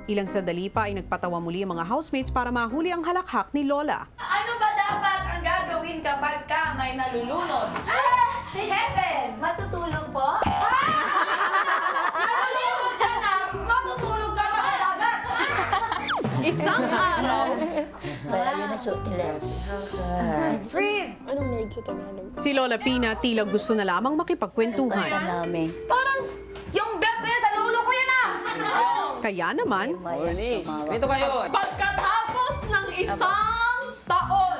Ilang sandali pa ay nagpatawa muli ang mga housemates para mahuli ang halakhak ni Lola. Ano ba dapat ang gagawin kapag ka may nalulunod? Si Heaven! Matutulog po? Nalulunod ka na! Matutulog ka pa sa dagat! Isang araw. Kaya yun na suot nila. Freeze! Anong word sa Tagalog? Si Lola Pina tila gusto na lamang makipagkwentuhan. namin. Parang yung belt na yan sa lulo ko yan ah! Kaya naman, Dito kayo. Pagkatapos ng isang taon.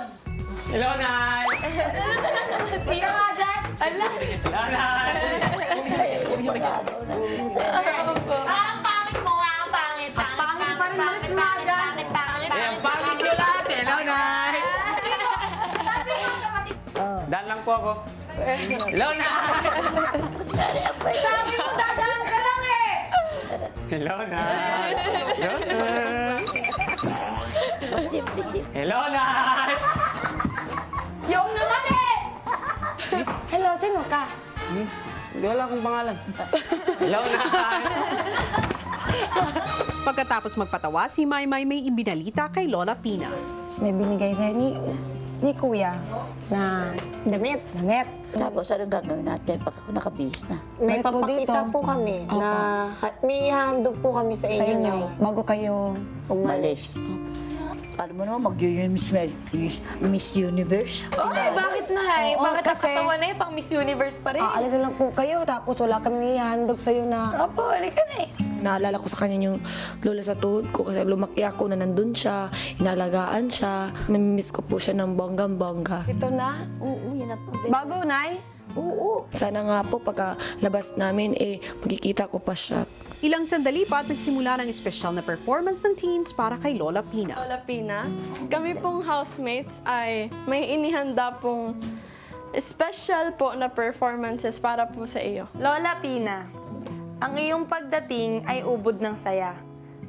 Hello, Nay. Ika nga dyan! Ala! Hello, Nay. Ang pangit mo nga, ang pangit. Ang pangit pa rin, malis ka nga dyan! Eh, ang pangit niyo lahat. Hello, Nay. Dan lang po ako. Hello, Nay. Sabi mo dadaan ka lang eh! Hello, Nay. Hello, Nay. Hello, Nay. Yung naman eh! Hello, sino ka? Hindi wala akong pangalan. Hello, Nay. pagkatapos magpatawa, si Maymay may ibinalita kay Lola Pina. May binigay sa'yo ni Kuya na damit. Tapos anong gagawin natin pag nakabihis na? May Papakita po kami Opo. na may handog po kami sa sa inyo. inyo. Bago kayo Umalis. Alam mo naman, Miss Universe. Ay, bakit na eh? Oo, Bakit ang kasi- katawan na eh? Pang Miss Universe pa rin? aalis na lang po kayo tapos wala kami handog sa'yo na Opo, halika na eh. Naalala ko sa kanya yung lola sa tuhod ko kasi lumaki ako na nandun siya, inalagaan siya. Mamimiss ko po siya ng bonggang-bongga. ito na. Oo, yun ang pabebe. Bago, Nay. Oo. Sana nga po pagka labas namin, magkikita ko pa siya. Ilang sandali pa at nagsimula ng espesyal na performance ng teens para kay Lola Pina. Lola Pina, kami pong housemates ay may inihanda pong special po na performances para po sa iyo. Lola Pina, ang iyong pagdating ay ubod ng saya.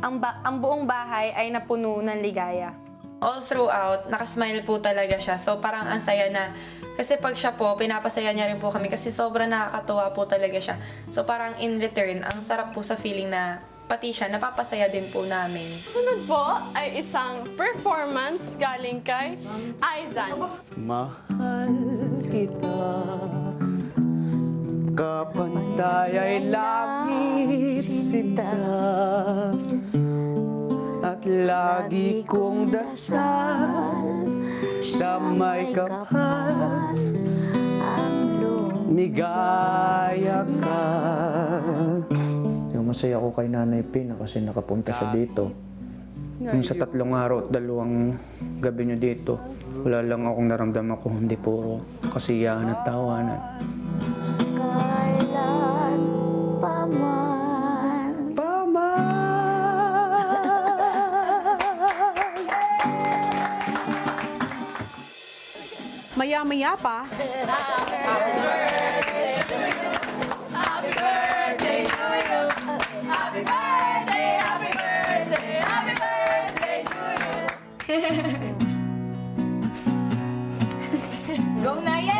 Ang buong bahay ay napuno ng ligaya. All throughout, nakasmile po talaga siya. So parang ang saya na, kasi pag siya po, pinapasaya niya rin po kami kasi sobrang nakakatuwa po talaga siya. So parang in return, ang sarap po sa feeling na pati siya, napapasaya din po namin. Sunod po ay isang performance galing kay Aizan. Mahal kita, kapantay ay langit sinta, at lagi kong dasal sa may kapal, nigaya ka. Yung masaya ko kay Nanay Pina kasi nakapunta siya dito. Yung sa 3 araw at 2 gabi niya dito, wala lang akong naramdaman ko, hindi puro kasiyahan at tawanan. Kailan pa man. Maya-maya pa, Go na yan!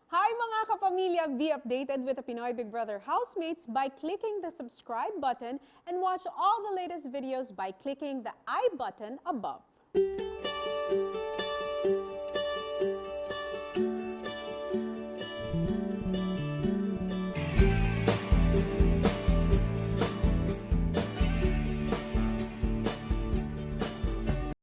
Hi mga kapamilya! Be updated with the Pinoy Big Brother housemates by clicking the subscribe button and watch all the latest videos by clicking the I button above.